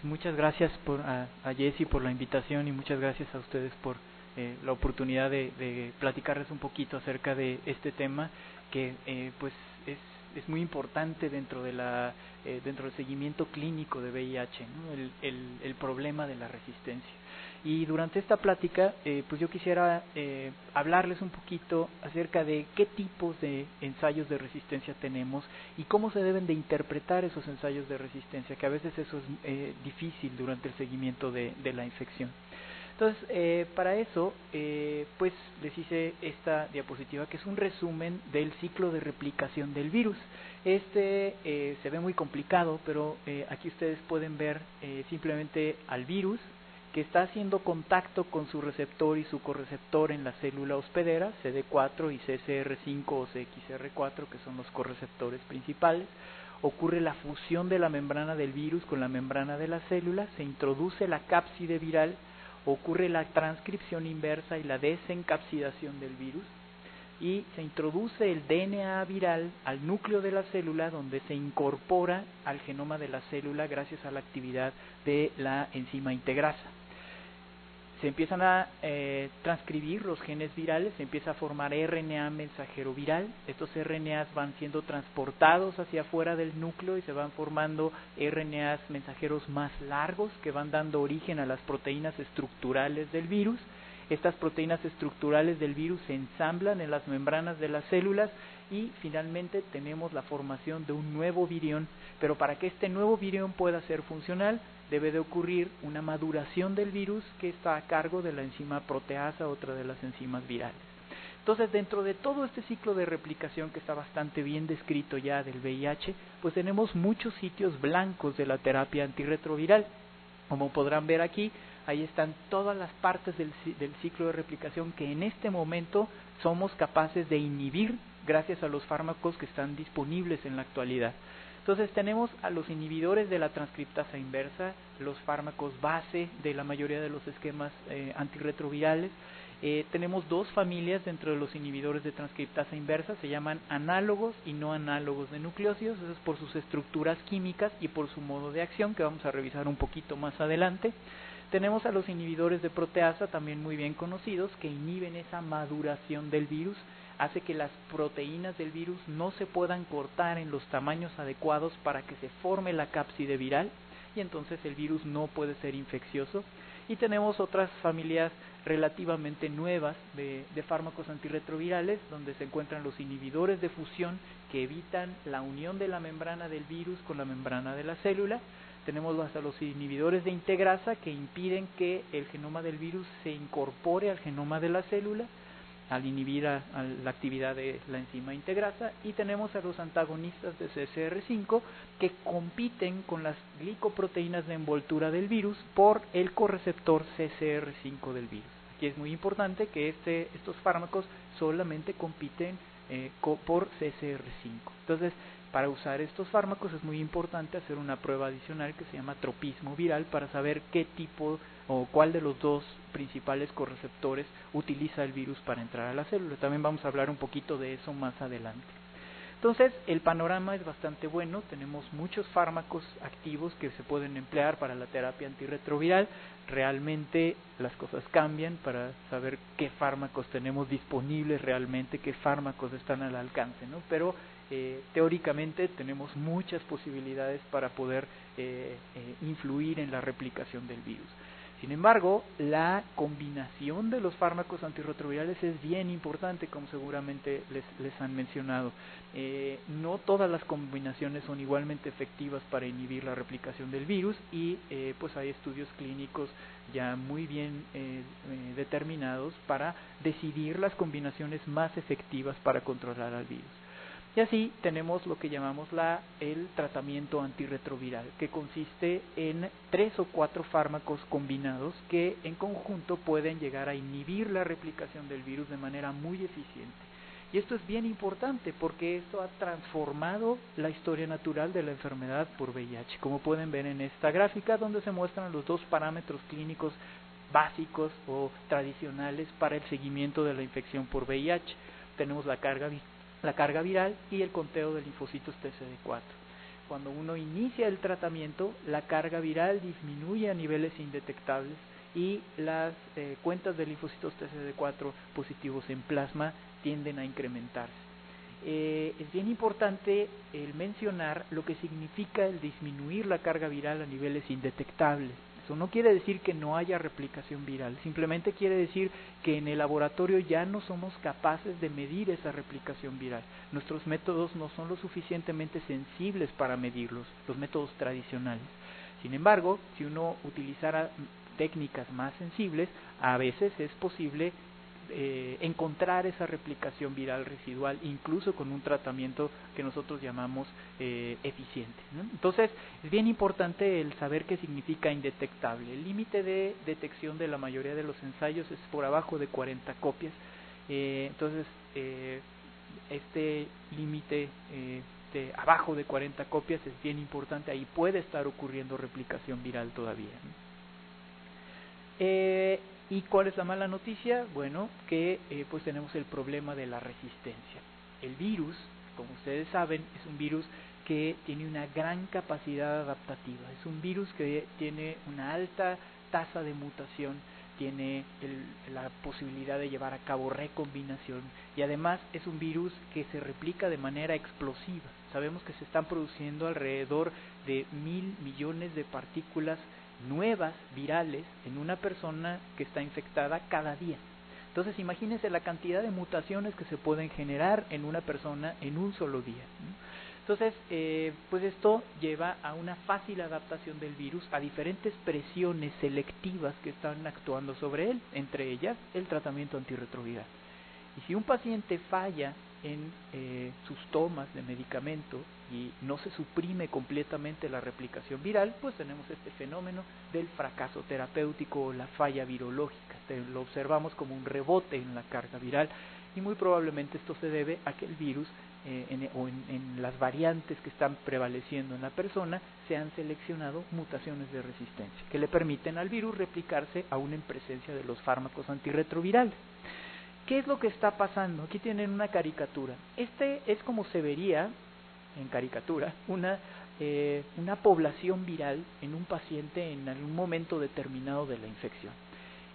muchas gracias a Jessy por la invitación y muchas gracias a ustedes por la oportunidad de platicarles un poquito acerca de este tema que pues es muy importante dentro del seguimiento clínico de VIH, ¿no? El problema de la resistencia. Y durante esta plática, pues yo quisiera hablarles un poquito acerca de qué tipos de ensayos de resistencia tenemos y cómo se deben de interpretar esos ensayos de resistencia, que a veces eso es difícil durante el seguimiento de la infección. Entonces, para eso, pues les hice esta diapositiva que es un resumen del ciclo de replicación del virus. Se ve muy complicado, pero aquí ustedes pueden ver simplemente al virus que está haciendo contacto con su receptor y su correceptor en la célula hospedera, CD4 y CCR5 o CXR4, que son los correceptores principales. Ocurre la fusión de la membrana del virus con la membrana de la célula, se introduce la cápside viral, ocurre la transcripción inversa y la desencapsidación del virus, y se introduce el DNA viral al núcleo de la célula, donde se incorpora al genoma de la célula gracias a la actividad de la enzima integrasa. Se empiezan a transcribir los genes virales, se empieza a formar RNA mensajero viral. Estos RNAs van siendo transportados hacia afuera del núcleo y se van formando RNAs mensajeros más largos que van dando origen a las proteínas estructurales del virus. Estas proteínas estructurales del virus se ensamblan en las membranas de las células y finalmente tenemos la formación de un nuevo virión, pero para que este nuevo virión pueda ser funcional debe de ocurrir una maduración del virus que está a cargo de la enzima proteasa, otra de las enzimas virales. Entonces, dentro de todo este ciclo de replicación que está bastante bien descrito ya del VIH, pues tenemos muchos sitios blancos de la terapia antirretroviral. Como podrán ver aquí, ahí están todas las partes del ciclo de replicación que en este momento somos capaces de inhibir gracias a los fármacos que están disponibles en la actualidad. Entonces tenemos a los inhibidores de la transcriptasa inversa, los fármacos base de la mayoría de los esquemas antirretrovirales. Tenemos dos familias dentro de los inhibidores de transcriptasa inversa, se llaman análogos y no análogos de nucleósidos, eso es por sus estructuras químicas y por su modo de acción, que vamos a revisar un poquito más adelante. Tenemos a los inhibidores de proteasa, también muy bien conocidos, que inhiben esa maduración del virus, hace que las proteínas del virus no se puedan cortar en los tamaños adecuados para que se forme la cápside viral y entonces el virus no puede ser infeccioso. Y tenemos otras familias relativamente nuevas de fármacos antirretrovirales, donde se encuentran los inhibidores de fusión que evitan la unión de la membrana del virus con la membrana de la célula. Tenemos hasta los inhibidores de integrasa que impiden que el genoma del virus se incorpore al genoma de la célula al inhibir a la actividad de la enzima integrasa, y tenemos a los antagonistas de CCR5 que compiten con las glicoproteínas de envoltura del virus por el correceptor CCR5 del virus. Aquí es muy importante que estos fármacos solamente compiten por CCR5. Entonces, para usar estos fármacos es muy importante hacer una prueba adicional que se llama tropismo viral para saber qué tipo o cuál de los dos principales correceptores utiliza el virus para entrar a la célula. También vamos a hablar un poquito de eso más adelante. Entonces, el panorama es bastante bueno, tenemos muchos fármacos activos que se pueden emplear para la terapia antirretroviral. Realmente las cosas cambian para saber qué fármacos tenemos disponibles realmente, qué fármacos están al alcance, ¿no? Pero teóricamente tenemos muchas posibilidades para poder influir en la replicación del virus. Sin embargo, la combinación de los fármacos antirretrovirales es bien importante, como seguramente les han mencionado. No todas las combinaciones son igualmente efectivas para inhibir la replicación del virus y pues hay estudios clínicos ya muy bien determinados para decidir las combinaciones más efectivas para controlar al virus. Y así tenemos lo que llamamos el tratamiento antirretroviral, que consiste en 3 o 4 fármacos combinados que en conjunto pueden llegar a inhibir la replicación del virus de manera muy eficiente. Y esto es bien importante porque esto ha transformado la historia natural de la enfermedad por VIH, como pueden ver en esta gráfica donde se muestran los dos parámetros clínicos básicos o tradicionales para el seguimiento de la infección por VIH. Tenemos la carga viral y el conteo de linfocitos TCD4. cuando uno inicia el tratamiento, la carga viral disminuye a niveles indetectables y las cuentas de linfocitos TCD4 positivos en plasma tienden a incrementarse. Es bien importante el mencionar lo que significa el disminuir la carga viral a niveles indetectables. Eso no quiere decir que no haya replicación viral, simplemente quiere decir que en el laboratorio ya no somos capaces de medir esa replicación viral. Nuestros métodos no son lo suficientemente sensibles para medirlos, los métodos tradicionales. Sin embargo, si uno utilizara técnicas más sensibles, a veces es posible encontrar esa replicación viral residual, incluso con un tratamiento que nosotros llamamos eficiente, ¿no? Entonces, es bien importante el saber qué significa indetectable. El límite de detección de la mayoría de los ensayos es por abajo de 40 copias. Entonces, este límite de abajo de 40 copias es bien importante. Ahí puede estar ocurriendo replicación viral todavía, ¿no? ¿Y cuál es la mala noticia? Bueno, que pues tenemos el problema de la resistencia. El virus, como ustedes saben, es un virus que tiene una gran capacidad adaptativa. Es un virus que tiene una alta tasa de mutación, tiene la posibilidad de llevar a cabo recombinación y además es un virus que se replica de manera explosiva. Sabemos que se están produciendo alrededor de 1.000 millones de partículas nuevas virales en una persona que está infectada cada día. Entonces imagínense la cantidad de mutaciones que se pueden generar en una persona en un solo día, ¿no? Entonces, pues esto lleva a una fácil adaptación del virus a diferentes presiones selectivas que están actuando sobre él, entre ellas el tratamiento antirretroviral. Y si un paciente falla en sus tomas de medicamento y no se suprime completamente la replicación viral, pues tenemos este fenómeno del fracaso terapéutico o la falla virológica. Lo observamos como un rebote en la carga viral y muy probablemente esto se debe a que el virus en las variantes que están prevaleciendo en la persona se han seleccionado mutaciones de resistencia que le permiten al virus replicarse aún en presencia de los fármacos antirretrovirales. ¿Qué es lo que está pasando? Aquí tienen una caricatura. Este es como se vería en caricatura una población viral en un paciente en algún momento determinado de la infección.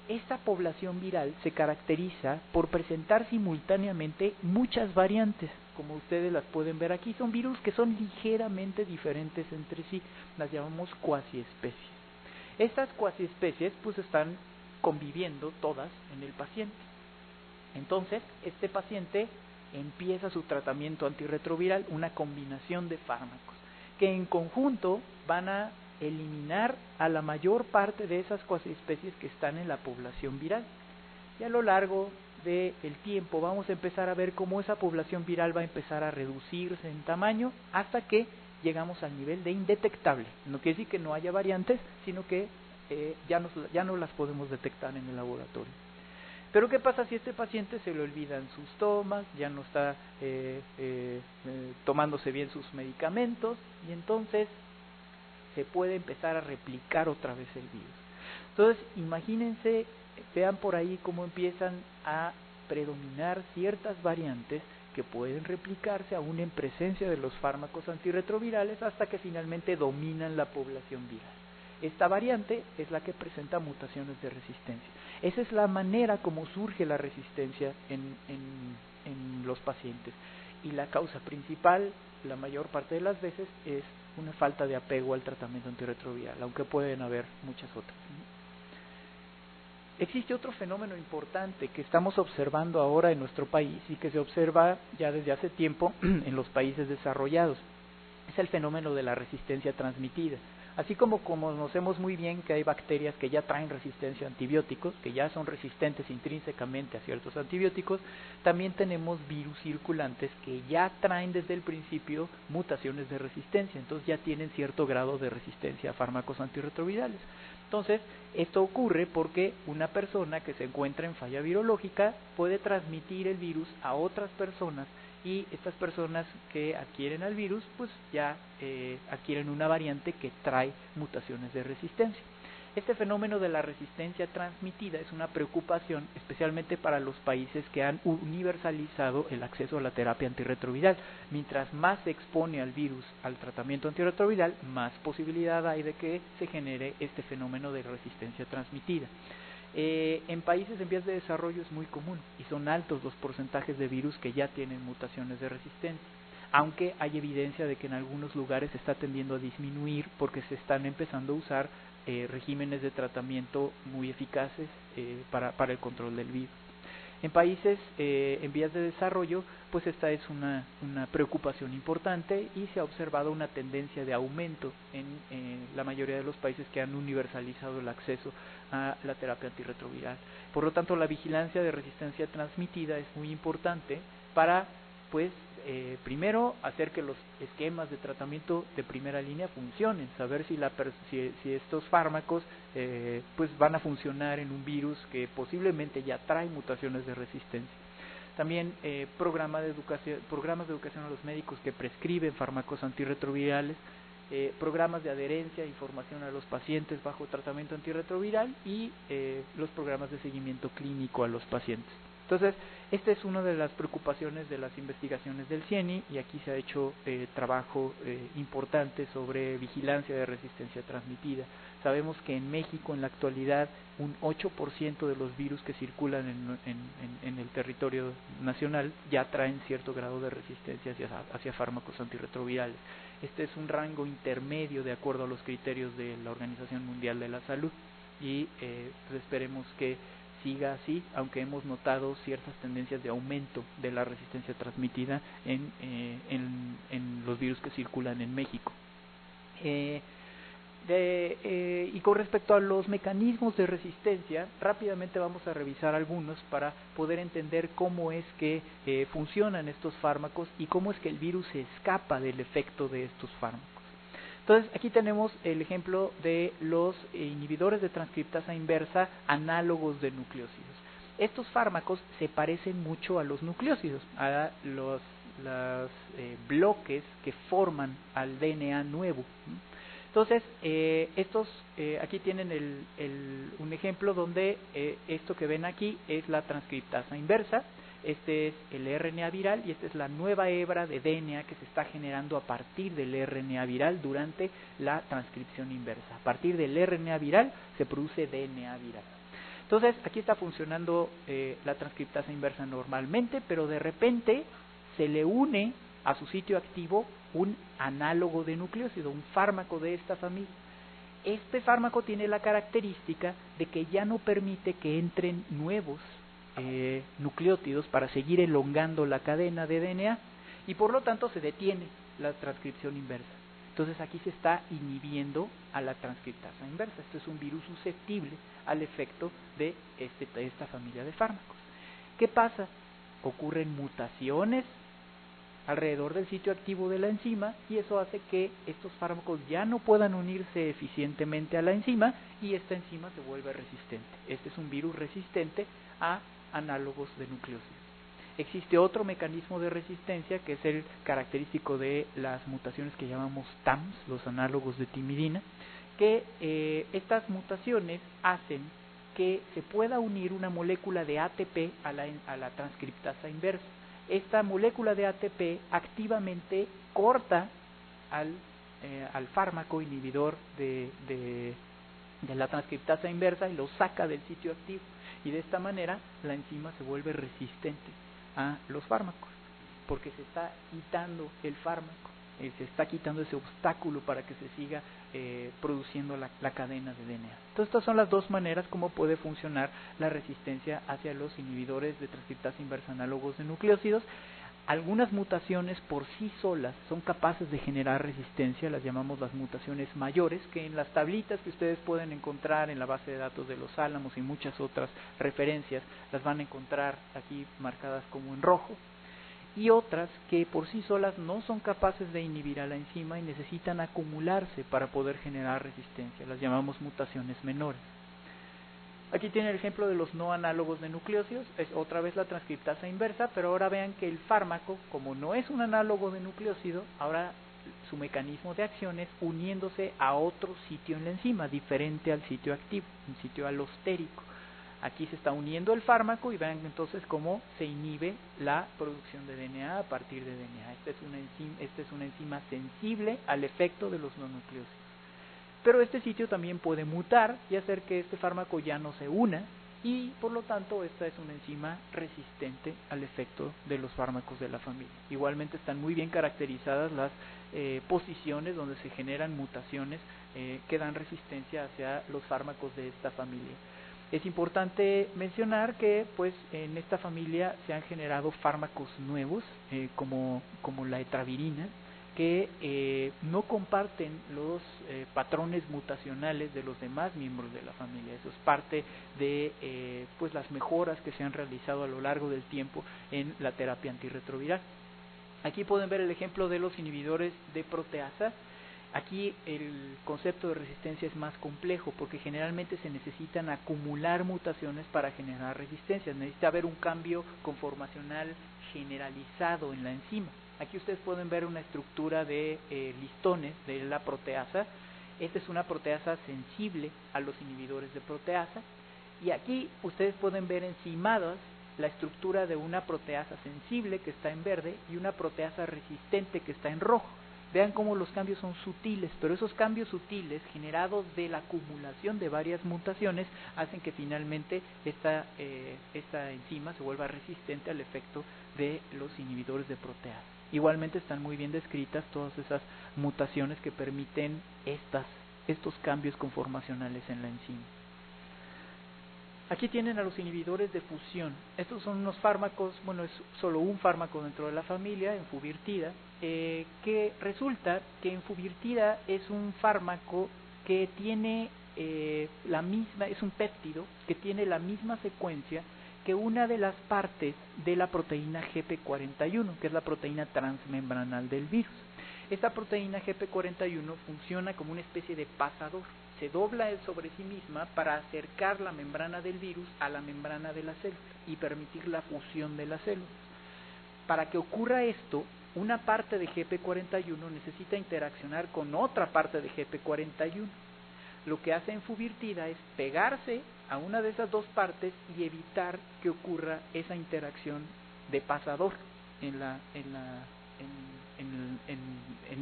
Esta población viral se caracteriza por presentar simultáneamente muchas variantes, como ustedes las pueden ver aquí. Son virus que son ligeramente diferentes entre sí, las llamamos cuasiespecies. Estas cuasiespecies pues están conviviendo todas en el paciente. Entonces, este paciente empieza su tratamiento antirretroviral, una combinación de fármacos, que en conjunto van a eliminar a la mayor parte de esas cuasiespecies que están en la población viral. Y a lo largo del tiempo vamos a empezar a ver cómo esa población viral va a empezar a reducirse en tamaño hasta que llegamos al nivel de indetectable. No quiere decir que no haya variantes, sino que ya no las podemos detectar en el laboratorio. Pero ¿qué pasa si este paciente se le olvidan sus tomas, ya no está tomándose bien sus medicamentos y entonces se puede empezar a replicar otra vez el virus? Entonces imagínense, vean por ahí cómo empiezan a predominar ciertas variantes que pueden replicarse aún en presencia de los fármacos antirretrovirales hasta que finalmente dominan la población viral. Esta variante es la que presenta mutaciones de resistencia. Esa es la manera como surge la resistencia en los pacientes. Y la causa principal, la mayor parte de las veces, es una falta de apego al tratamiento antirretroviral, aunque pueden haber muchas otras. Existe otro fenómeno importante que estamos observando ahora en nuestro país y que se observa ya desde hace tiempo en los países desarrollados. Es el fenómeno de la resistencia transmitida. Así como conocemos muy bien que hay bacterias que ya traen resistencia a antibióticos, que ya son resistentes intrínsecamente a ciertos antibióticos, también tenemos virus circulantes que ya traen desde el principio mutaciones de resistencia, entonces ya tienen cierto grado de resistencia a fármacos antirretrovirales. Entonces, esto ocurre porque una persona que se encuentra en falla virológica puede transmitir el virus a otras personas y estas personas que adquieren al virus pues ya adquieren una variante que trae mutaciones de resistencia. Este fenómeno de la resistencia transmitida es una preocupación especialmente para los países que han universalizado el acceso a la terapia antirretroviral. Mientras más se expone al virus al tratamiento antirretroviral, más posibilidad hay de que se genere este fenómeno de resistencia transmitida. En países en vías de desarrollo es muy común y son altos los porcentajes de virus que ya tienen mutaciones de resistencia, aunque hay evidencia de que en algunos lugares se está tendiendo a disminuir porque se están empezando a usar regímenes de tratamiento muy eficaces para el control del virus. En países en vías de desarrollo, pues esta es una preocupación importante y se ha observado una tendencia de aumento en la mayoría de los países que han universalizado el acceso a la terapia antirretroviral. Por lo tanto, la vigilancia de resistencia transmitida es muy importante para, pues, primero hacer que los esquemas de tratamiento de primera línea funcionen, saber si estos fármacos pues van a funcionar en un virus que posiblemente ya trae mutaciones de resistencia. También programas de educación a los médicos que prescriben fármacos antirretrovirales, programas de adherencia e información a los pacientes bajo tratamiento antirretroviral y los programas de seguimiento clínico a los pacientes. Entonces, esta es una de las preocupaciones de las investigaciones del CIENI y aquí se ha hecho trabajo importante sobre vigilancia de resistencia transmitida. Sabemos que en México en la actualidad un 8% de los virus que circulan en el territorio nacional ya traen cierto grado de resistencia hacia fármacos antirretrovirales. Este es un rango intermedio de acuerdo a los criterios de la Organización Mundial de la Salud y pues esperemos que siga así, aunque hemos notado ciertas tendencias de aumento de la resistencia transmitida en los virus que circulan en México. Y con respecto a los mecanismos de resistencia, rápidamente vamos a revisar algunos para poder entender cómo es que funcionan estos fármacos y cómo es que el virus se escapa del efecto de estos fármacos. Entonces, aquí tenemos el ejemplo de los inhibidores de transcriptasa inversa análogos de nucleósidos. Estos fármacos se parecen mucho a los nucleósidos, a los bloques que forman al DNA nuevo. Entonces, aquí tienen un ejemplo donde esto que ven aquí es la transcriptasa inversa. Este es el RNA viral y esta es la nueva hebra de DNA que se está generando a partir del RNA viral durante la transcripción inversa. A partir del RNA viral se produce DNA viral. Entonces, aquí está funcionando la transcriptasa inversa normalmente, pero de repente se le une a su sitio activo un análogo de nucleósido, un fármaco de esta familia. Este fármaco tiene la característica de que ya no permite que entren nuevos nucleótidos para seguir elongando la cadena de DNA y por lo tanto se detiene la transcripción inversa. Entonces aquí se está inhibiendo a la transcriptasa inversa. Esto es un virus susceptible al efecto de esta familia de fármacos. ¿Qué pasa? Ocurren mutaciones alrededor del sitio activo de la enzima y eso hace que estos fármacos ya no puedan unirse eficientemente a la enzima y esta enzima se vuelve resistente. Este es un virus resistente a análogos de nucleósidos. Existe otro mecanismo de resistencia que es el característico de las mutaciones que llamamos TAMs, los análogos de timidina, que estas mutaciones hacen que se pueda unir una molécula de ATP a la transcriptasa inversa. Esta molécula de ATP activamente corta al fármaco inhibidor de la transcriptasa inversa y lo saca del sitio activo. Y de esta manera la enzima se vuelve resistente a los fármacos, porque se está quitando el fármaco, se está quitando ese obstáculo para que se siga produciendo la cadena de DNA. Entonces estas son las dos maneras como puede funcionar la resistencia hacia los inhibidores de transcriptasa inversa análogos de nucleósidos. Algunas mutaciones por sí solas son capaces de generar resistencia, las llamamos las mutaciones mayores, que en las tablitas que ustedes pueden encontrar en la base de datos de los Álamos y muchas otras referencias, las van a encontrar aquí marcadas como en rojo, y otras que por sí solas no son capaces de inhibir a la enzima y necesitan acumularse para poder generar resistencia, las llamamos mutaciones menores. Aquí tiene el ejemplo de los no análogos de nucleósidos, es otra vez la transcriptasa inversa, pero ahora vean que el fármaco, como no es un análogo de nucleósido, ahora su mecanismo de acción es uniéndose a otro sitio en la enzima, diferente al sitio activo, un sitio alostérico. Aquí se está uniendo el fármaco y vean entonces cómo se inhibe la producción de DNA a partir de DNA. Esta es una enzima sensible al efecto de los nucleócidos. Pero este sitio también puede mutar y hacer que este fármaco ya no se una, y por lo tanto esta es una enzima resistente al efecto de los fármacos de la familia. Igualmente están muy bien caracterizadas las posiciones donde se generan mutaciones que dan resistencia hacia los fármacos de esta familia. Es importante mencionar que pues en esta familia se han generado fármacos nuevos como la etravirina, que no comparten los patrones mutacionales de los demás miembros de la familia. Eso es parte de pues las mejoras que se han realizado a lo largo del tiempo en la terapia antirretroviral. Aquí pueden ver el ejemplo de los inhibidores de proteasa. Aquí el concepto de resistencia es más complejo porque generalmente se necesitan acumular mutaciones para generar resistencia. Necesita haber un cambio conformacional generalizado en la enzima. Aquí ustedes pueden ver una estructura de listones de la proteasa. Esta es una proteasa sensible a los inhibidores de proteasa. Y aquí ustedes pueden ver encimadas la estructura de una proteasa sensible que está en verde y una proteasa resistente que está en rojo. Vean cómo los cambios son sutiles, pero esos cambios sutiles generados de la acumulación de varias mutaciones hacen que finalmente esta enzima se vuelva resistente al efecto de los inhibidores de proteasa. Igualmente están muy bien descritas todas esas mutaciones que permiten estos cambios conformacionales en la enzima. Aquí tienen a los inhibidores de fusión. Estos son unos fármacos, bueno, es solo un fármaco dentro de la familia, enfuvirtida, que resulta que enfuvirtida es un fármaco que tiene es un péptido que tiene la misma secuencia que una de las partes de la proteína GP41, que es la proteína transmembranal del virus. Esta proteína GP41 funciona como una especie de pasador. Se dobla sobre sí misma para acercar la membrana del virus a la membrana de la célula y permitir la fusión de las células. Para que ocurra esto, una parte de GP41 necesita interaccionar con otra parte de GP41. Lo que hace enfuvirtida es pegarse a una de esas dos partes y evitar que ocurra esa interacción de pasador en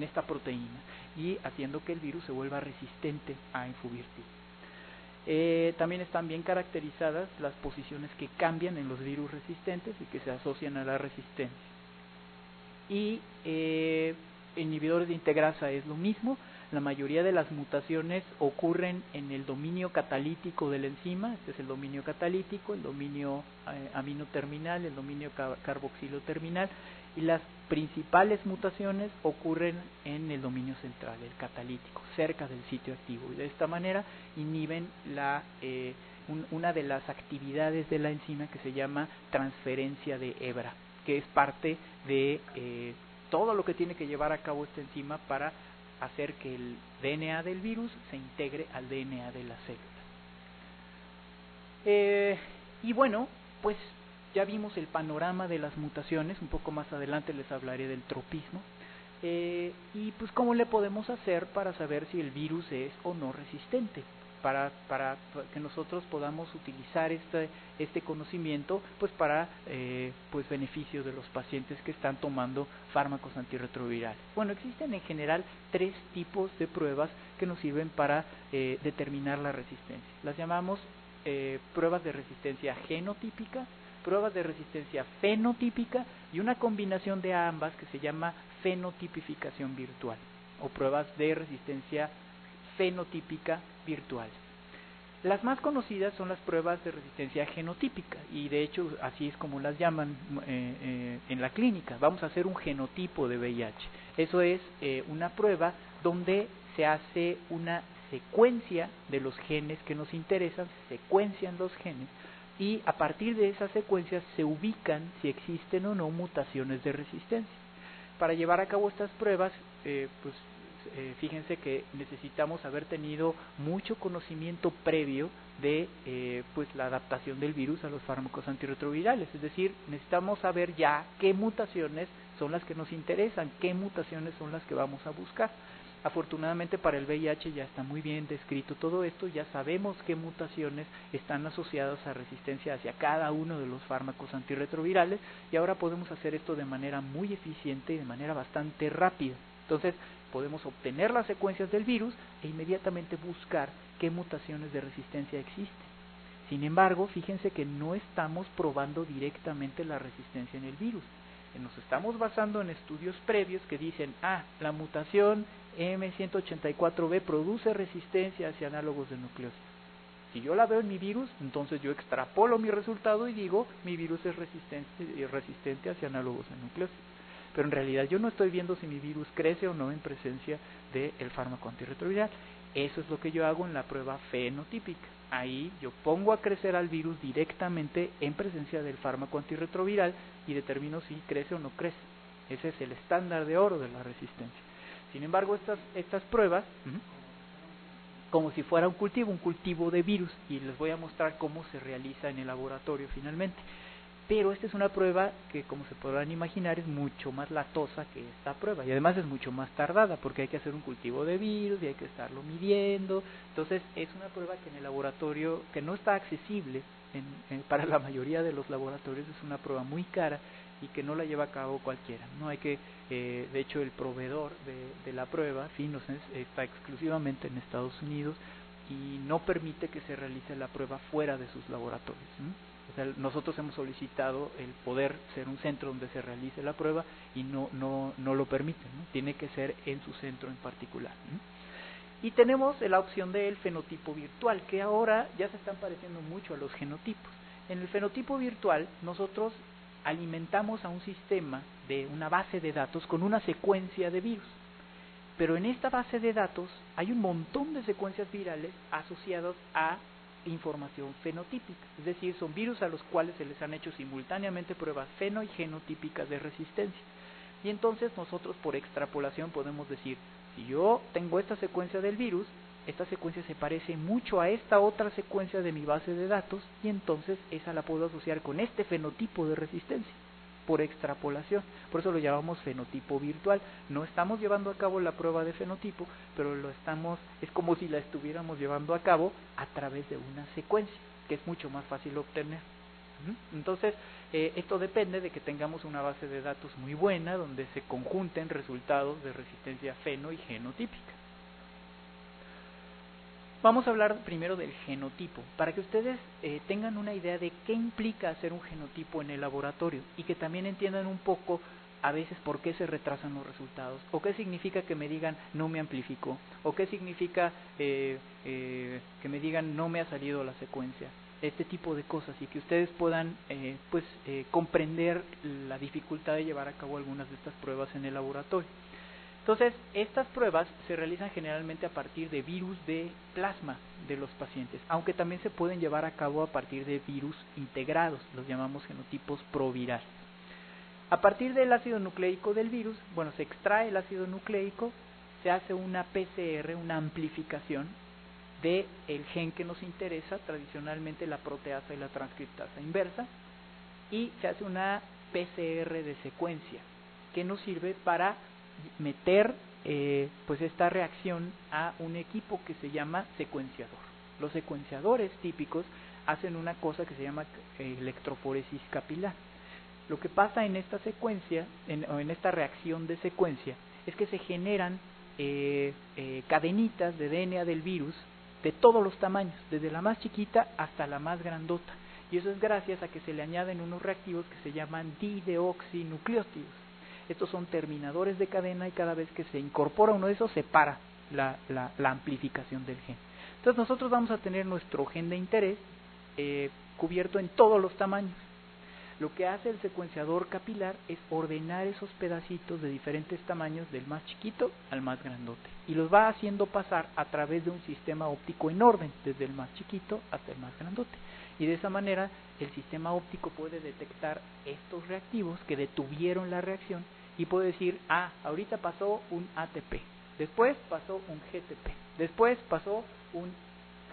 esta proteína y haciendo que el virus se vuelva resistente a enfuvirtida. También están bien caracterizadas las posiciones que cambian en los virus resistentes y que se asocian a la resistencia. Y inhibidores de integrasa es lo mismo. La mayoría de las mutaciones ocurren en el dominio catalítico de la enzima. Este es el dominio catalítico, el dominio aminoterminal, el dominio carboxilo terminal, y las principales mutaciones ocurren en el dominio central, el catalítico, cerca del sitio activo, y de esta manera inhiben una de las actividades de la enzima que se llama transferencia de hebra, que es parte de todo lo que tiene que llevar a cabo esta enzima para hacer que el DNA del virus se integre al DNA de las células. Y bueno, pues ya vimos el panorama de las mutaciones. Un poco más adelante les hablaré del tropismo. Y pues cómo le podemos hacer para saber si el virus es o no resistente, para que nosotros podamos utilizar este conocimiento pues para pues beneficio de los pacientes que están tomando fármacos antirretrovirales. Bueno, existen en general 3 tipos de pruebas que nos sirven para determinar la resistencia. Las llamamos pruebas de resistencia genotípica, pruebas de resistencia fenotípica y una combinación de ambas que se llama fenotipificación virtual o pruebas de resistencia fenotípica virtual. Las más conocidas son las pruebas de resistencia genotípica y de hecho así es como las llaman en la clínica. Vamos a hacer un genotipo de VIH. Eso es una prueba donde se hace una secuencia de los genes que nos interesan, se secuencian los genes y a partir de esas secuencias se ubican si existen o no mutaciones de resistencia. Para llevar a cabo estas pruebas, fíjense que necesitamos haber tenido mucho conocimiento previo de la adaptación del virus a los fármacos antirretrovirales, es decir, necesitamos saber ya qué mutaciones son las que nos interesan, qué mutaciones son las que vamos a buscar. Afortunadamente para el VIH ya está muy bien descrito todo esto, ya sabemos qué mutaciones están asociadas a resistencia hacia cada uno de los fármacos antirretrovirales, y ahora podemos hacer esto de manera muy eficiente y de manera bastante rápida. Entonces podemos obtener las secuencias del virus e inmediatamente buscar qué mutaciones de resistencia existen. Sin embargo, fíjense que no estamos probando directamente la resistencia en el virus. Nos estamos basando en estudios previos que dicen, la mutación M184B produce resistencia hacia análogos de nucleósidos. Si yo la veo en mi virus, entonces yo extrapolo mi resultado y digo, mi virus es resistente hacia análogos de nucleósidos. Pero en realidad yo no estoy viendo si mi virus crece o no en presencia del fármaco antirretroviral. Eso es lo que yo hago en la prueba fenotípica. Ahí yo pongo a crecer al virus directamente en presencia del fármaco antirretroviral y determino si crece o no crece. Ese es el estándar de oro de la resistencia. Sin embargo, estas pruebas, como si fuera un cultivo de virus, y les voy a mostrar cómo se realiza en el laboratorio finalmente. Pero esta es una prueba que, como se podrán imaginar, es mucho más latosa que esta prueba, y además es mucho más tardada porque hay que hacer un cultivo de virus y hay que estarlo midiendo. Entonces es una prueba que en el laboratorio, que no está accesible para la mayoría de los laboratorios, es una prueba muy cara y que no la lleva a cabo cualquiera. No hay que, de hecho, el proveedor de la prueba, Finosens, está exclusivamente en Estados Unidos y no permite que se realice la prueba fuera de sus laboratorios, ¿no? O sea, nosotros hemos solicitado el poder ser un centro donde se realice la prueba y no lo permiten, ¿no? Tiene que ser en su centro en particular, ¿no? Y tenemos la opción del fenotipo virtual, que ahora ya se están pareciendo mucho a los genotipos. En el fenotipo virtual nosotros alimentamos a un sistema de una base de datos con una secuencia de virus. Pero en esta base de datos hay un montón de secuencias virales asociadas a información fenotípica, es decir, son virus a los cuales se les han hecho simultáneamente pruebas feno y genotípicas de resistencia. Y entonces nosotros por extrapolación podemos decir, si yo tengo esta secuencia del virus, esta secuencia se parece mucho a esta otra secuencia de mi base de datos, y entonces esa la puedo asociar con este fenotipo de resistencia, por extrapolación. Por eso lo llamamos fenotipo virtual. No estamos llevando a cabo la prueba de fenotipo, pero es como si la estuviéramos llevando a cabo a través de una secuencia, que es mucho más fácil obtener. Entonces, esto depende de que tengamos una base de datos muy buena, donde se conjunten resultados de resistencia feno y genotípica. Vamos a hablar primero del genotipo, para que ustedes tengan una idea de qué implica hacer un genotipo en el laboratorio y que también entiendan un poco a veces por qué se retrasan los resultados, o qué significa que me digan no me amplificó, o qué significa que me digan no me ha salido la secuencia, este tipo de cosas, y que ustedes puedan comprender la dificultad de llevar a cabo algunas de estas pruebas en el laboratorio. Entonces, estas pruebas se realizan generalmente a partir de virus de plasma de los pacientes, aunque también se pueden llevar a cabo a partir de virus integrados, los llamamos genotipos provirales. A partir del ácido nucleico del virus, se extrae el ácido nucleico, se hace una PCR, una amplificación del gen que nos interesa, tradicionalmente la proteasa y la transcriptasa inversa, y se hace una PCR de secuencia, que nos sirve para meter esta reacción a un equipo que se llama secuenciador. Los secuenciadores típicos hacen una cosa que se llama electroforesis capilar. Lo que pasa en esta secuencia, en esta reacción de secuencia, es que se generan cadenitas de DNA del virus de todos los tamaños, desde la más chiquita hasta la más grandota. Y eso es gracias a que se le añaden unos reactivos que se llaman dideoxinucleótidos. Estos son terminadores de cadena y cada vez que se incorpora uno de esos se para la amplificación del gen. Entonces nosotros vamos a tener nuestro gen de interés cubierto en todos los tamaños. Lo que hace el secuenciador capilar es ordenar esos pedacitos de diferentes tamaños del más chiquito al más grandote y los va haciendo pasar a través de un sistema óptico en orden, desde el más chiquito hasta el más grandote. Y de esa manera el sistema óptico puede detectar estos reactivos que detuvieron la reacción y puede decir, ahorita pasó un ATP, después pasó un GTP, después pasó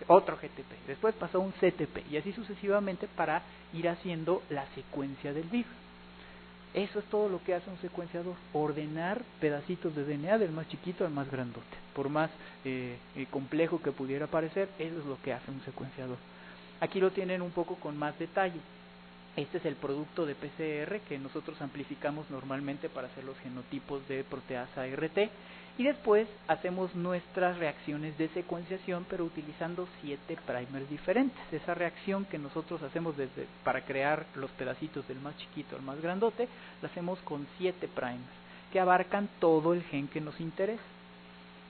otro GTP, después pasó un CTP, y así sucesivamente para ir haciendo la secuencia del virus. Eso es todo lo que hace un secuenciador, ordenar pedacitos de DNA del más chiquito al más grandote. Por más complejo que pudiera parecer, eso es lo que hace un secuenciador. Aquí lo tienen un poco con más detalle. Este es el producto de PCR que nosotros amplificamos normalmente para hacer los genotipos de proteasa RT, y después hacemos nuestras reacciones de secuenciación, pero utilizando 7 primers diferentes. Esa reacción que nosotros hacemos para crear los pedacitos del más chiquito al más grandote, la hacemos con 7 primers que abarcan todo el gen que nos interesa.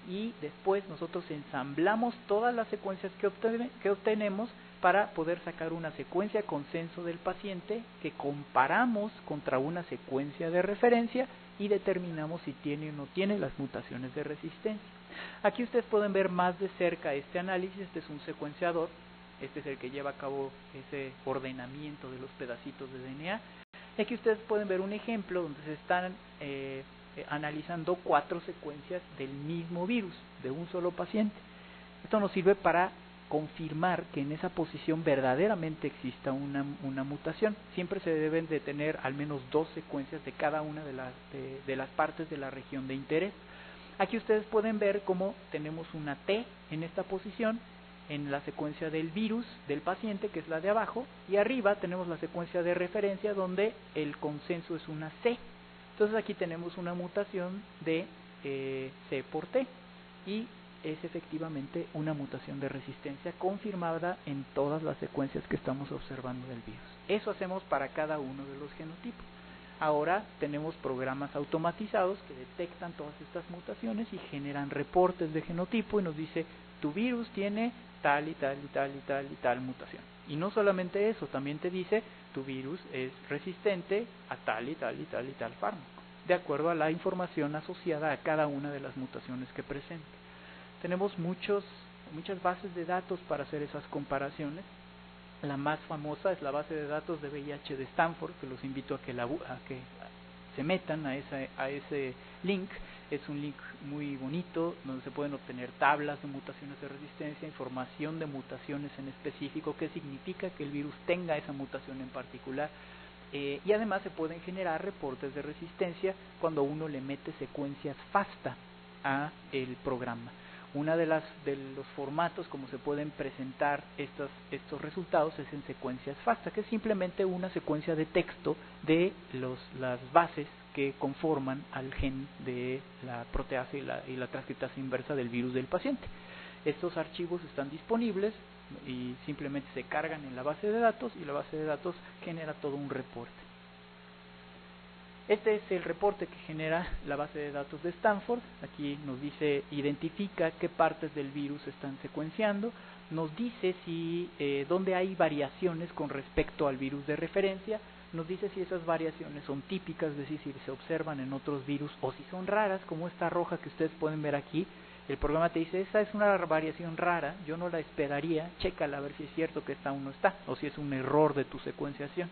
Y después nosotros ensamblamos todas las secuencias que obtenemos para poder sacar una secuencia consenso del paciente que comparamos contra una secuencia de referencia y determinamos si tiene o no tiene las mutaciones de resistencia. Aquí ustedes pueden ver más de cerca este análisis. Este es un secuenciador, este es el que lleva a cabo ese ordenamiento de los pedacitos de DNA. Aquí ustedes pueden ver un ejemplo donde se están analizando 4 secuencias del mismo virus de un solo paciente. Esto nos sirve para confirmar que en esa posición verdaderamente exista una mutación. Siempre se deben de tener al menos 2 secuencias de cada una de las partes de la región de interés. Aquí ustedes pueden ver cómo tenemos una T en esta posición en la secuencia del virus del paciente, que es la de abajo, y arriba tenemos la secuencia de referencia donde el consenso es una C. Entonces aquí tenemos una mutación de C por T, y es efectivamente una mutación de resistencia confirmada en todas las secuencias que estamos observando del virus. Eso hacemos para cada uno de los genotipos. Ahora tenemos programas automatizados que detectan todas estas mutaciones y generan reportes de genotipo y nos dice: tu virus tiene tal y tal y tal y tal y tal mutación. Y no solamente eso, también te dice: tu virus es resistente a tal y tal y tal y tal fármaco, de acuerdo a la información asociada a cada una de las mutaciones que presenta. Tenemos muchas bases de datos para hacer esas comparaciones. La más famosa es la base de datos de VIH de Stanford, que los invito a que se metan a ese link. Es un link muy bonito, donde se pueden obtener tablas de mutaciones de resistencia, información de mutaciones en específico, qué significa que el virus tenga esa mutación en particular. Y además se pueden generar reportes de resistencia cuando uno le mete secuencias FASTA a el programa. Una de los formatos como se pueden presentar estos resultados es en secuencias FASTA, que es simplemente una secuencia de texto de las bases que conforman al gen de la proteasa y la transcriptasa inversa del virus del paciente. Estos archivos están disponibles y simplemente se cargan en la base de datos, y la base de datos genera todo un reporte. Este es el reporte que genera la base de datos de Stanford. Aquí nos dice, identifica qué partes del virus están secuenciando, nos dice si dónde hay variaciones con respecto al virus de referencia, nos dice si esas variaciones son típicas, es decir, si se observan en otros virus, o si son raras, como esta roja que ustedes pueden ver aquí. El programa te dice: esta es una variación rara, yo no la esperaría, chécala a ver si es cierto que esta aún no está, o si es un error de tu secuenciación.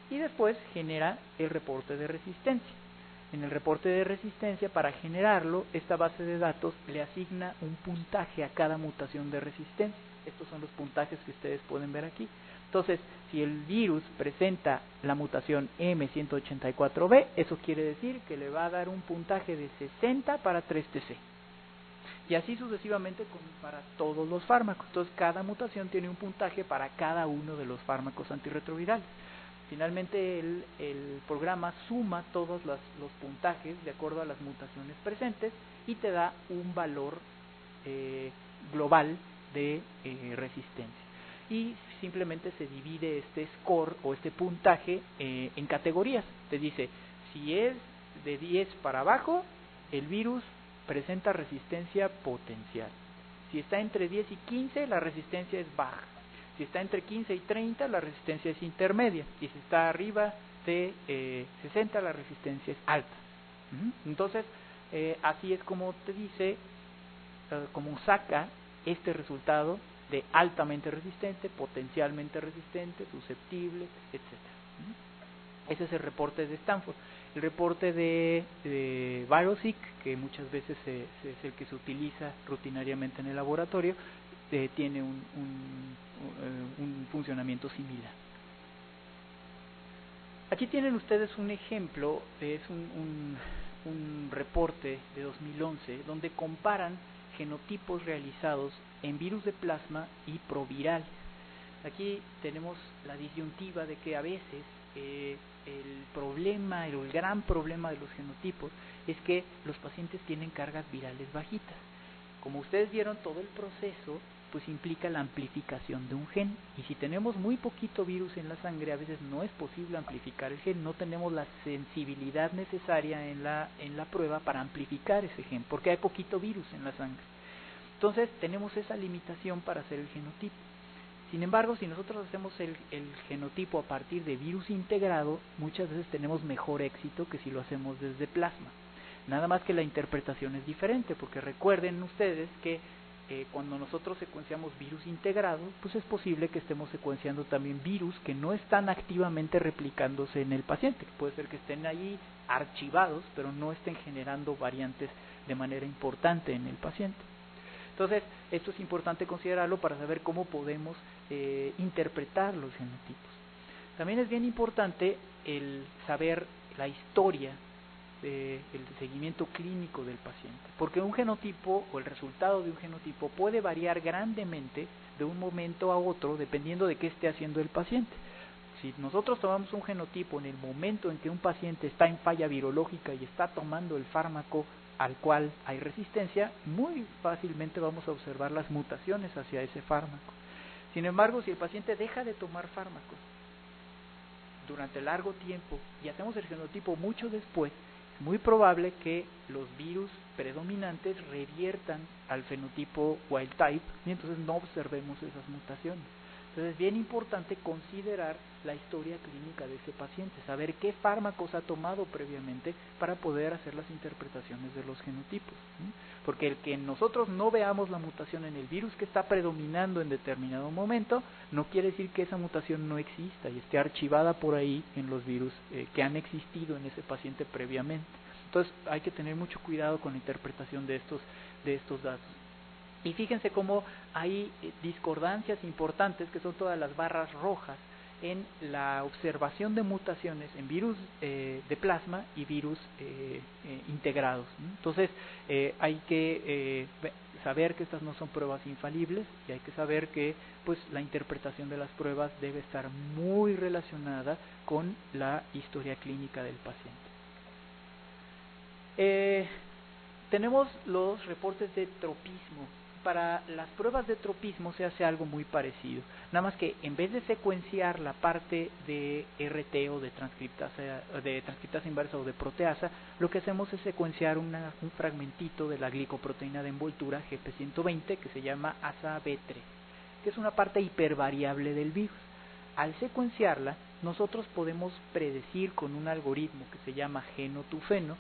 Y después genera el reporte de resistencia. En el reporte de resistencia, para generarlo, esta base de datos le asigna un puntaje a cada mutación de resistencia. Estos son los puntajes que ustedes pueden ver aquí. Entonces, si el virus presenta la mutación M184B, eso quiere decir que le va a dar un puntaje de 60 para 3TC. Y así sucesivamente para todos los fármacos. Entonces, cada mutación tiene un puntaje para cada uno de los fármacos antirretrovirales. Finalmente el programa suma todos los puntajes de acuerdo a las mutaciones presentes y te da un valor global de resistencia. Y simplemente se divide este score o este puntaje en categorías. Te dice: si es de 10 para abajo, el virus presenta resistencia potencial. Si está entre 10 y 15, la resistencia es baja. Si está entre 15 y 30, la resistencia es intermedia. Y si está arriba de 60, la resistencia es alta. Entonces, así es como te dice, como saca este resultado de altamente resistente, potencialmente resistente, susceptible, etc. Ese es el reporte de Stanford. El reporte de ViroSeq, que muchas veces es el que se utiliza rutinariamente en el laboratorio, tiene un funcionamiento similar. Aquí tienen ustedes un ejemplo, es un reporte de 2011 donde comparan genotipos realizados en virus de plasma y proviral. Aquí tenemos la disyuntiva de que a veces el problema, el gran problema de los genotipos es que los pacientes tienen cargas virales bajitas. Como ustedes vieron, todo el proceso pues implica la amplificación de un gen, y si tenemos muy poquito virus en la sangre, a veces no es posible amplificar el gen, no tenemos la sensibilidad necesaria en la prueba para amplificar ese gen, porque hay poquito virus en la sangre. Entonces tenemos esa limitación para hacer el genotipo. Sin embargo, si nosotros hacemos el genotipo a partir de virus integrado, muchas veces tenemos mejor éxito que si lo hacemos desde plasma. Nada más que la interpretación es diferente, porque recuerden ustedes que cuando nosotros secuenciamos virus integrado, pues es posible que estemos secuenciando también virus que no están activamente replicándose en el paciente. Puede ser que estén ahí archivados, pero no estén generando variantes de manera importante en el paciente. Entonces, esto es importante considerarlo para saber cómo podemos interpretar los genotipos. También es bien importante el saber la historia el seguimiento clínico del paciente, porque un genotipo o el resultado de un genotipo puede variar grandemente de un momento a otro dependiendo de qué esté haciendo el paciente. Si nosotros tomamos un genotipo en el momento en que un paciente está en falla virológica y está tomando el fármaco al cual hay resistencia, muy fácilmente vamos a observar las mutaciones hacia ese fármaco. Sin embargo, si el paciente deja de tomar fármacos durante largo tiempo y hacemos el genotipo mucho después, es muy probable que los virus predominantes reviertan al fenotipo wild type y entonces no observemos esas mutaciones. Entonces es bien importante considerar la historia clínica de ese paciente, saber qué fármacos ha tomado previamente para poder hacer las interpretaciones de los genotipos. Porque el que nosotros no veamos la mutación en el virus que está predominando en determinado momento, no quiere decir que esa mutación no exista y esté archivada por ahí en los virus que han existido en ese paciente previamente. Entonces hay que tener mucho cuidado con la interpretación de estos datos. Y fíjense cómo hay discordancias importantes, que son todas las barras rojas, en la observación de mutaciones en virus de plasma y virus integrados. Entonces hay que saber que estas no son pruebas infalibles y hay que saber que pues la interpretación de las pruebas debe estar muy relacionada con la historia clínica del paciente. Tenemos los reportes de tropismo. Para las pruebas de tropismo se hace algo muy parecido, nada más que en vez de secuenciar la parte de RT o de transcriptasa inversa o de proteasa, lo que hacemos es secuenciar un fragmentito de la glicoproteína de envoltura GP120 que se llama ASA-B3, que es una parte hipervariable del virus. Al secuenciarla, nosotros podemos predecir con un algoritmo que se llama genotufeno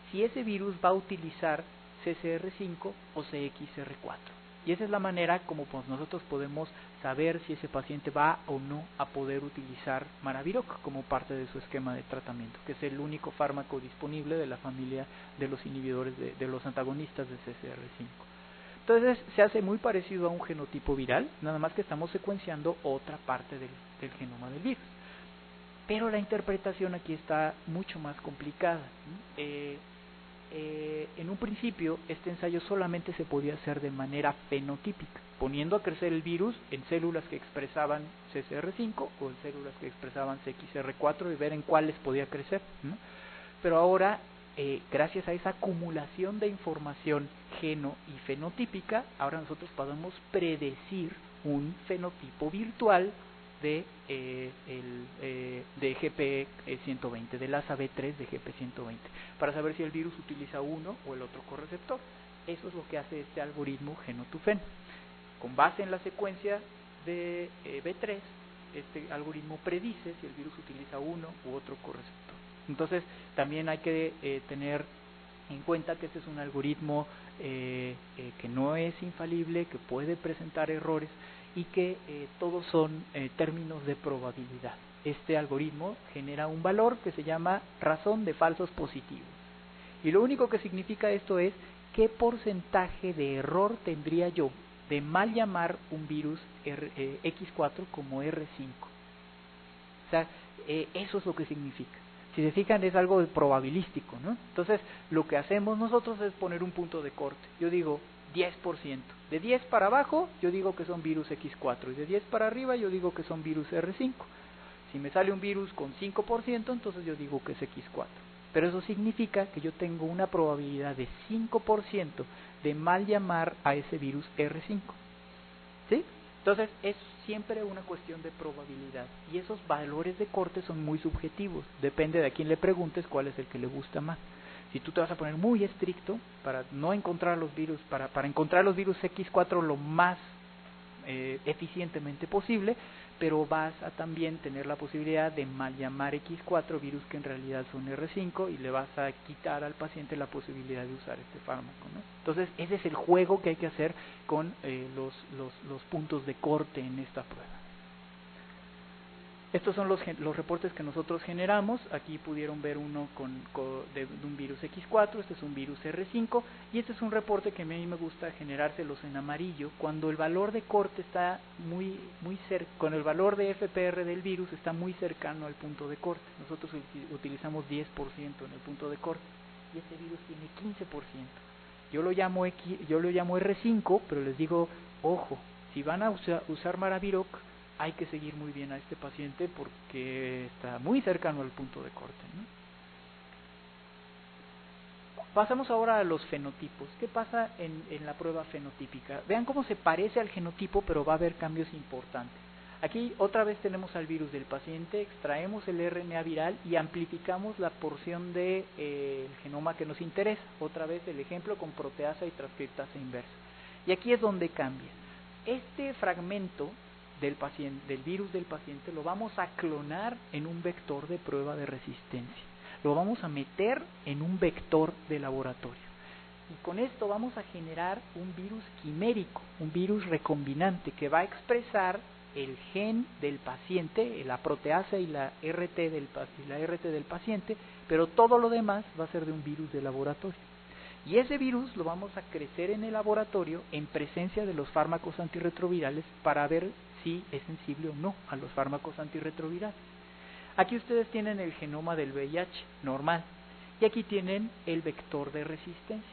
si ese virus va a utilizar CCR5 o CXR4. Y esa es la manera como pues nosotros podemos saber si ese paciente va o no a poder utilizar Maraviroc como parte de su esquema de tratamiento, que es el único fármaco disponible de la familia de los inhibidores de los antagonistas de CCR5. Entonces se hace muy parecido a un genotipo viral, nada más que estamos secuenciando otra parte del genoma del virus. Pero la interpretación aquí está mucho más complicada. En un principio este ensayo solamente se podía hacer de manera fenotípica, poniendo a crecer el virus en células que expresaban CCR5 o en células que expresaban CXR4 y ver en cuáles podía crecer, ¿no? Pero ahora, gracias a esa acumulación de información geno y fenotípica, ahora nosotros podemos predecir un fenotipo virtual de GP120, del ASA-B3 de GP120, para saber si el virus utiliza uno o el otro correceptor. Eso es lo que hace este algoritmo genotufeno. Con base en la secuencia de B3, este algoritmo predice si el virus utiliza uno u otro correceptor. Entonces, también hay que tener en cuenta que este es un algoritmo que no es infalible, que puede presentar errores y que todos son términos de probabilidad. Este algoritmo genera un valor que se llama razón de falsos positivos. Y lo único que significa esto es qué porcentaje de error tendría yo de mal llamar un virus X4 como R5. O sea, eso es lo que significa. Si se fijan, es algo probabilístico, ¿no? Entonces, lo que hacemos nosotros es poner un punto de corte. Yo digo 10%. De 10 para abajo, yo digo que son virus X4. Y de 10 para arriba, yo digo que son virus R5. Si me sale un virus con 5%, entonces yo digo que es X4. Pero eso significa que yo tengo una probabilidad de 5% de mal llamar a ese virus R5. ¿Sí? Entonces, es siempre una cuestión de probabilidad. Y esos valores de corte son muy subjetivos. Depende de a quién le preguntes cuál es el que le gusta más. Si tú te vas a poner muy estricto para no encontrar los virus, para encontrar los virus X4 lo más eficientemente posible, pero vas a también tener la posibilidad de mal llamar X4 virus que en realidad son R5 y le vas a quitar al paciente la posibilidad de usar este fármaco, ¿no? Entonces ese es el juego que hay que hacer con los puntos de corte en esta prueba. Estos son los reportes que nosotros generamos. Aquí pudieron ver uno de un virus X4, este es un virus R5, y este es un reporte que a mí me gusta generárselos en amarillo, cuando el valor de corte está muy cerca, con el valor de FPR del virus está muy cercano al punto de corte. Nosotros utilizamos 10% en el punto de corte, y este virus tiene 15%. Yo lo llamo R5, pero les digo, ojo, si van a usar Maraviroc, hay que seguir muy bien a este paciente porque está muy cercano al punto de corte, ¿no? Pasamos ahora a los fenotipos. ¿Qué pasa en la prueba fenotípica? Vean cómo se parece al genotipo, pero va a haber cambios importantes. Aquí otra vez tenemos al virus del paciente, extraemos el RNA viral y amplificamos la porción del genoma que nos interesa. Otra vez el ejemplo con proteasa y transcriptasa inversa. Y aquí es donde cambia. Este fragmento del virus del paciente lo vamos a clonar en un vector de prueba de resistencia. Lo vamos a meter en un vector de laboratorio. Y con esto vamos a generar un virus quimérico, un virus recombinante que va a expresar el gen del paciente, la proteasa y la RT del paciente, pero todo lo demás va a ser de un virus de laboratorio. Y ese virus lo vamos a crecer en el laboratorio en presencia de los fármacos antirretrovirales para ver si es sensible o no a los fármacos antirretrovirales. Aquí ustedes tienen el genoma del VIH normal y aquí tienen el vector de resistencia.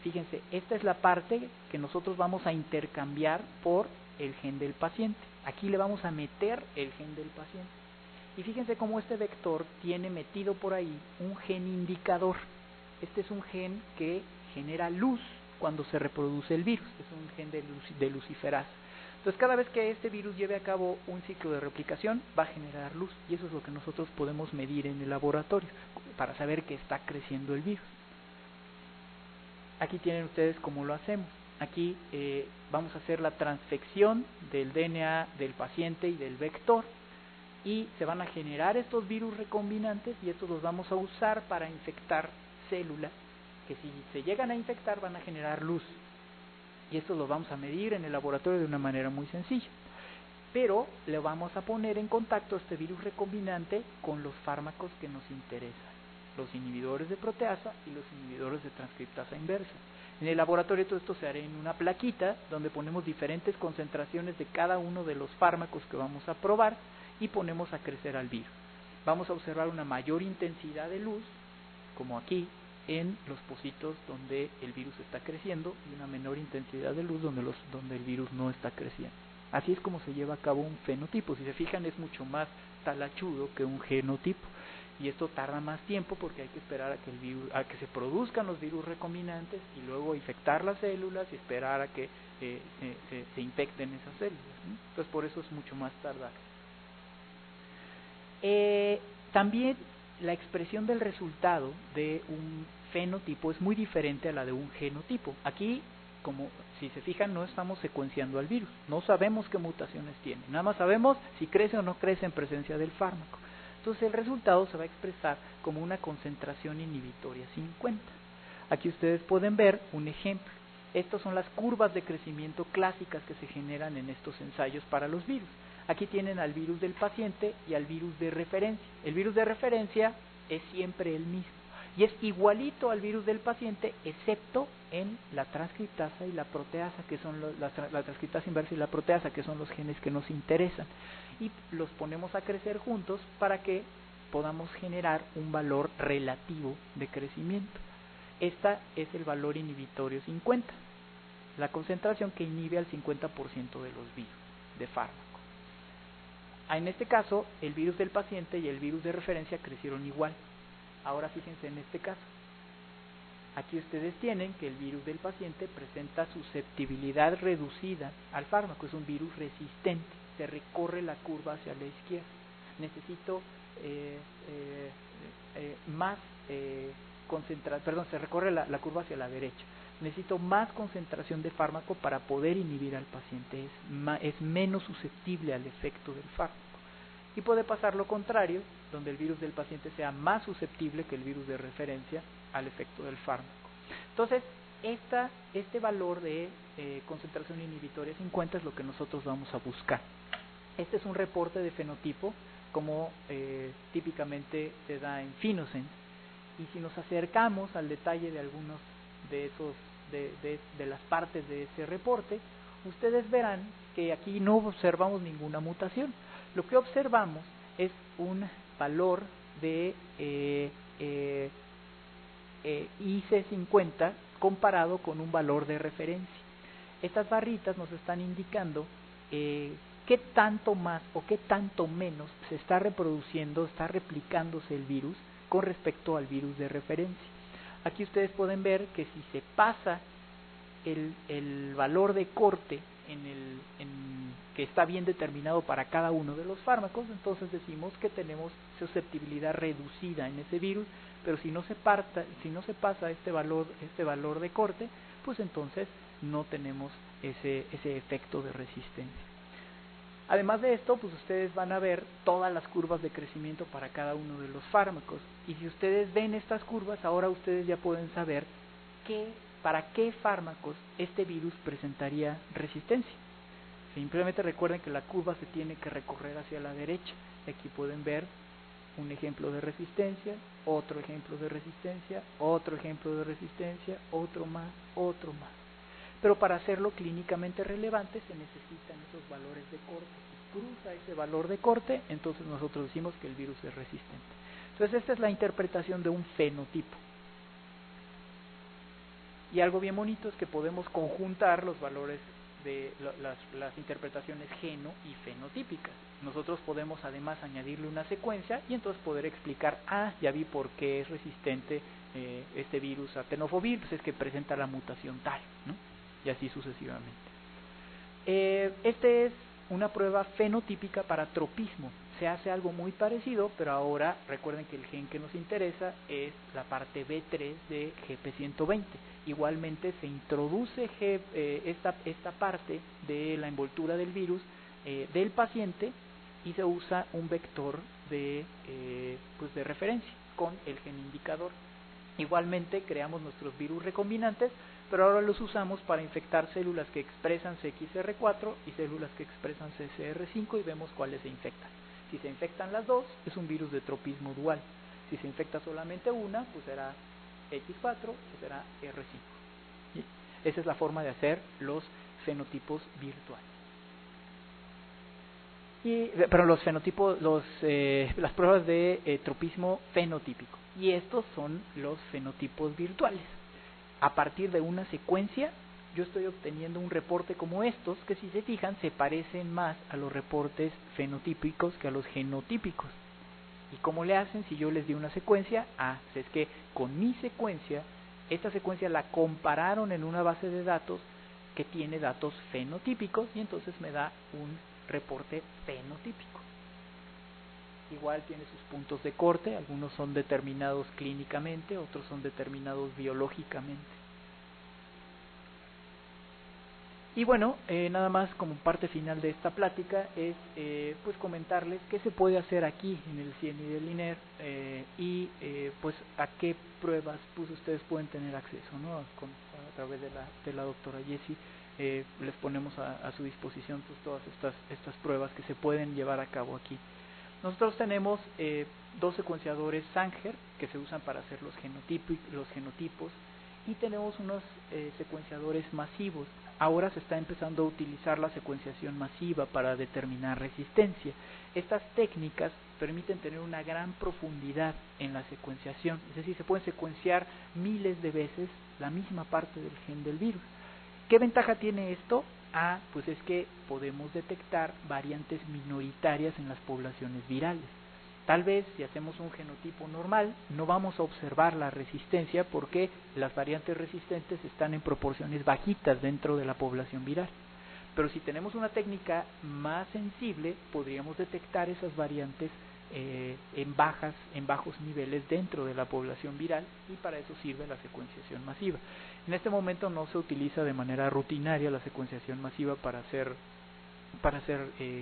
Fíjense, esta es la parte que nosotros vamos a intercambiar por el gen del paciente. Aquí le vamos a meter el gen del paciente. Y fíjense cómo este vector tiene metido por ahí un gen indicador. Este es un gen que genera luz cuando se reproduce el virus. Es un gen de luciferasa. Entonces, cada vez que este virus lleve a cabo un ciclo de replicación, va a generar luz. Y eso es lo que nosotros podemos medir en el laboratorio para saber que está creciendo el virus. Aquí tienen ustedes cómo lo hacemos. Aquí vamos a hacer la transfección del DNA del paciente y del vector. Y se van a generar estos virus recombinantes y estos los vamos a usar para infectar células que si se llegan a infectar van a generar luz. Y esto lo vamos a medir en el laboratorio de una manera muy sencilla. Pero le vamos a poner en contacto este virus recombinante con los fármacos que nos interesan, los inhibidores de proteasa y los inhibidores de transcriptasa inversa. En el laboratorio todo esto se hará en una plaquita donde ponemos diferentes concentraciones de cada uno de los fármacos que vamos a probar y ponemos a crecer al virus. Vamos a observar una mayor intensidad de luz, como aquí, en los pocitos donde el virus está creciendo y una menor intensidad de luz donde el virus no está creciendo. Así es como se lleva a cabo un fenotipo. Si se fijan, es mucho más talachudo que un genotipo. Y esto tarda más tiempo porque hay que esperar a que se produzcan los virus recombinantes y luego infectar las células y esperar a que se infecten esas células, ¿no? Entonces por eso es mucho más tardado. También la expresión del resultado de un fenotipo es muy diferente a la de un genotipo. Aquí, como si se fijan, no estamos secuenciando al virus, no sabemos qué mutaciones tiene, nada más sabemos si crece o no crece en presencia del fármaco. Entonces el resultado se va a expresar como una concentración inhibitoria 50. Aquí ustedes pueden ver un ejemplo. Estas son las curvas de crecimiento clásicas que se generan en estos ensayos para los virus. Aquí tienen al virus del paciente y al virus de referencia. El virus de referencia es siempre el mismo. y es igualito al virus del paciente, excepto en la transcriptasa y la proteasa, que son la transcriptasa inversa y la proteasa, que son los genes que nos interesan, y los ponemos a crecer juntos para que podamos generar un valor relativo de crecimiento. Esta es el valor inhibitorio 50, la concentración que inhibe al 50% de los virus de fármaco. En este caso, el virus del paciente y el virus de referencia crecieron igual. Ahora fíjense en este caso. Aquí ustedes tienen que el virus del paciente presenta susceptibilidad reducida al fármaco, es un virus resistente, se recorre la curva hacia la izquierda. Necesito se recorre la curva hacia la derecha. Necesito más concentración de fármaco para poder inhibir al paciente, es menos susceptible al efecto del fármaco. Y puede pasar lo contrario, donde el virus del paciente sea más susceptible que el virus de referencia al efecto del fármaco. Entonces, este valor de concentración inhibitoria 50 es lo que nosotros vamos a buscar. Este es un reporte de fenotipo, como típicamente se da en Phynosense, y si nos acercamos al detalle de algunos de esos de las partes de ese reporte, ustedes verán que aquí no observamos ninguna mutación. Lo que observamos es un valor de IC50 comparado con un valor de referencia. Estas barritas nos están indicando qué tanto más o qué tanto menos se está reproduciendo, está replicándose el virus con respecto al virus de referencia. Aquí ustedes pueden ver que si se pasa el valor de corte que está bien determinado para cada uno de los fármacos, entonces decimos que tenemos susceptibilidad reducida en ese virus, pero si no se pasa este valor de corte, pues entonces no tenemos ese efecto de resistencia. Además de esto, pues ustedes van a ver todas las curvas de crecimiento para cada uno de los fármacos, y si ustedes ven estas curvas, ahora ustedes ya pueden saber para qué fármacos este virus presentaría resistencia. Simplemente recuerden que la curva se tiene que recorrer hacia la derecha. Aquí pueden ver un ejemplo de resistencia, otro ejemplo de resistencia, otro ejemplo de resistencia, otro más. Pero para hacerlo clínicamente relevante se necesitan esos valores de corte. Si cruza ese valor de corte, entonces nosotros decimos que el virus es resistente. Entonces esta es la interpretación de un fenotipo. Y algo bien bonito es que podemos conjuntar los valores de las interpretaciones geno y fenotípicas. Nosotros podemos además añadirle una secuencia y entonces poder explicar, ya vi por qué es resistente este virus a tenofovir, pues es que presenta la mutación tal, ¿no? Y así sucesivamente. Este es una prueba fenotípica para tropismo. Se hace algo muy parecido, pero ahora recuerden que el gen que nos interesa es la parte B3 de GP120. Igualmente se introduce esta parte de la envoltura del virus del paciente y se usa un vector de referencia con el gen indicador. Igualmente creamos nuestros virus recombinantes, pero ahora los usamos para infectar células que expresan CXR4 y células que expresan CCR5 y vemos cuáles se infectan. Si se infectan las dos, es un virus de tropismo dual. Si se infecta solamente una, pues será X4 o será R5. ¿Sí? Esa es la forma de hacer los fenotipos virtuales. Pero los fenotipos, las pruebas de tropismo fenotípico. Y estos son los fenotipos virtuales. A partir de una secuencia, yo estoy obteniendo un reporte como estos, que si se fijan, se parecen más a los reportes fenotípicos que a los genotípicos. ¿Y cómo le hacen si yo les di una secuencia? Pues es que con mi secuencia, esta secuencia la compararon en una base de datos que tiene datos fenotípicos y entonces me da un reporte fenotípico. Igual tiene sus puntos de corte, algunos son determinados clínicamente, otros son determinados biológicamente. Y bueno, nada más como parte final de esta plática es pues comentarles qué se puede hacer aquí en el CIENI del INER pues a qué pruebas pues ustedes pueden tener acceso, ¿no? A través de la doctora Jessie les ponemos a su disposición pues todas estas pruebas que se pueden llevar a cabo aquí. Nosotros tenemos dos secuenciadores Sanger que se usan para hacer los genotipos, y tenemos unos secuenciadores masivos. Ahora se está empezando a utilizar la secuenciación masiva para determinar resistencia. Estas técnicas permiten tener una gran profundidad en la secuenciación, es decir, se pueden secuenciar miles de veces la misma parte del gen del virus. ¿Qué ventaja tiene esto? Pues es que podemos detectar variantes minoritarias en las poblaciones virales. Tal vez si hacemos un genotipo normal no vamos a observar la resistencia porque las variantes resistentes están en proporciones bajitas dentro de la población viral. Pero si tenemos una técnica más sensible, podríamos detectar esas variantes en bajos niveles dentro de la población viral, y para eso sirve la secuenciación masiva. En este momento no se utiliza de manera rutinaria la secuenciación masiva para hacer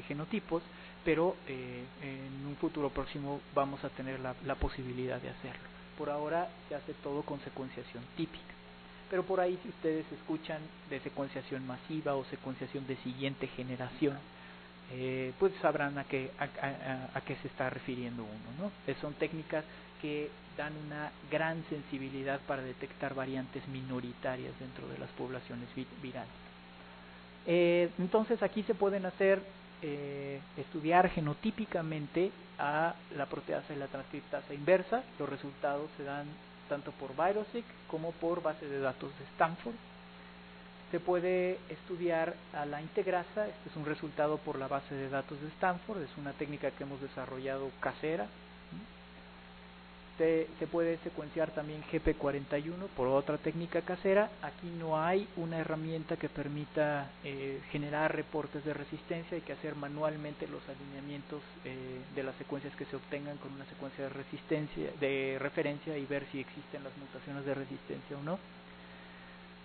genotipos, pero en un futuro próximo vamos a tener la posibilidad de hacerlo. Por ahora se hace todo con secuenciación típica, pero por ahí si ustedes escuchan de secuenciación masiva o secuenciación de siguiente generación, pues sabrán a qué se está refiriendo uno, ¿no? Son técnicas que dan una gran sensibilidad para detectar variantes minoritarias dentro de las poblaciones virales. Entonces aquí se pueden estudiar genotípicamente a la proteasa y la transcriptasa inversa. Los resultados se dan tanto por Virus-seq como por base de datos de Stanford. Se puede estudiar a la integrasa. Este es un resultado por la base de datos de Stanford, es una técnica que hemos desarrollado casera. Se puede secuenciar también GP41 por otra técnica casera. Aquí no hay una herramienta que permita generar reportes de resistencia, hay que hacer manualmente los alineamientos de las secuencias que se obtengan con una secuencia de referencia y ver si existen las mutaciones de resistencia o no.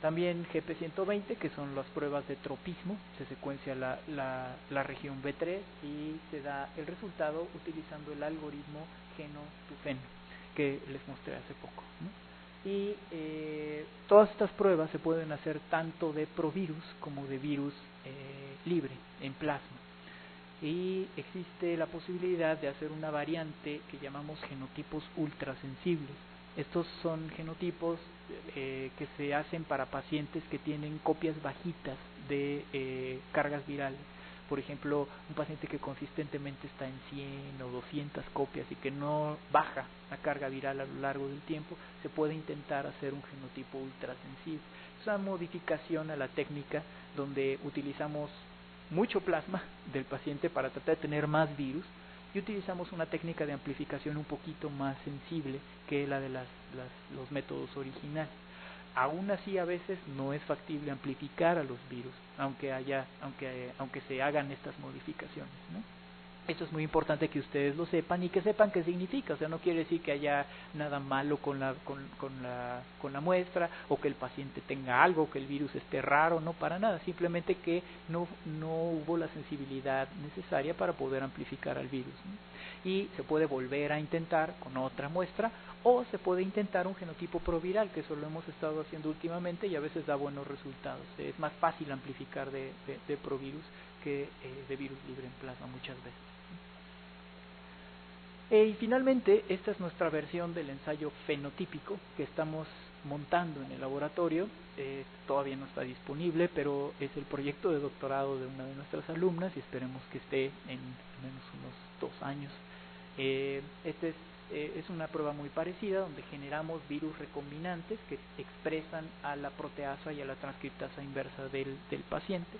También GP120, que son las pruebas de tropismo, se secuencia la región B3 y se da el resultado utilizando el algoritmo geno-to-feno que les mostré hace poco, ¿no? Y todas estas pruebas se pueden hacer tanto de provirus como de virus libre en plasma. Y existe la posibilidad de hacer una variante que llamamos genotipos ultrasensibles. Estos son genotipos que se hacen para pacientes que tienen copias bajitas de cargas virales. Por ejemplo, un paciente que consistentemente está en 100 o 200 copias y que no baja la carga viral a lo largo del tiempo, se puede intentar hacer un genotipo ultrasensible. Es una modificación a la técnica donde utilizamos mucho plasma del paciente para tratar de tener más virus, y utilizamos una técnica de amplificación un poquito más sensible que la de los métodos originales. Aún así, a veces no es factible amplificar a los virus, aunque se hagan estas modificaciones, ¿no? Esto es muy importante que ustedes lo sepan y que sepan qué significa. O sea, no quiere decir que haya nada malo con la muestra, o que el paciente tenga algo, que el virus esté raro, no, para nada. Simplemente que no hubo la sensibilidad necesaria para poder amplificar al virus, ¿no? Y se puede volver a intentar con otra muestra, o se puede intentar un genotipo proviral, que eso lo hemos estado haciendo últimamente y a veces da buenos resultados. Es más fácil amplificar de provirus que de virus libre en plasma muchas veces. Y finalmente, esta es nuestra versión del ensayo fenotípico que estamos montando en el laboratorio. Todavía no está disponible, pero es el proyecto de doctorado de una de nuestras alumnas y esperemos que esté en menos unos 2 años. Es una prueba muy parecida, donde generamos virus recombinantes que expresan a la proteasa y a la transcriptasa inversa del paciente,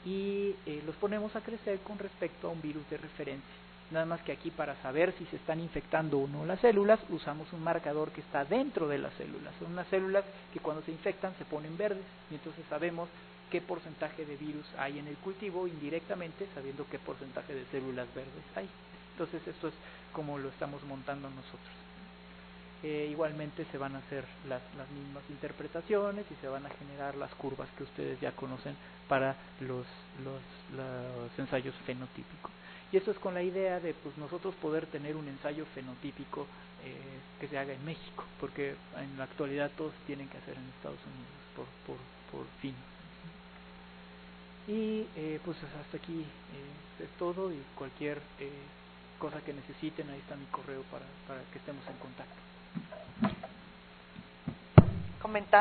y los ponemos a crecer con respecto a un virus de referencia. Nada más que aquí, para saber si se están infectando o no las células, usamos un marcador que está dentro de las células. Son unas células que cuando se infectan se ponen verdes, y entonces sabemos qué porcentaje de virus hay en el cultivo indirectamente, sabiendo qué porcentaje de células verdes hay. Entonces esto es como lo estamos montando nosotros. Igualmente se van a hacer las mismas interpretaciones y se van a generar las curvas que ustedes ya conocen para los ensayos fenotípicos. Y eso es con la idea de nosotros poder tener un ensayo fenotípico que se haga en México, porque en la actualidad todos tienen que hacer en Estados Unidos por fin. Y pues hasta aquí es todo, y cualquier cosa que necesiten, ahí está mi correo para que estemos en contacto. Comentar.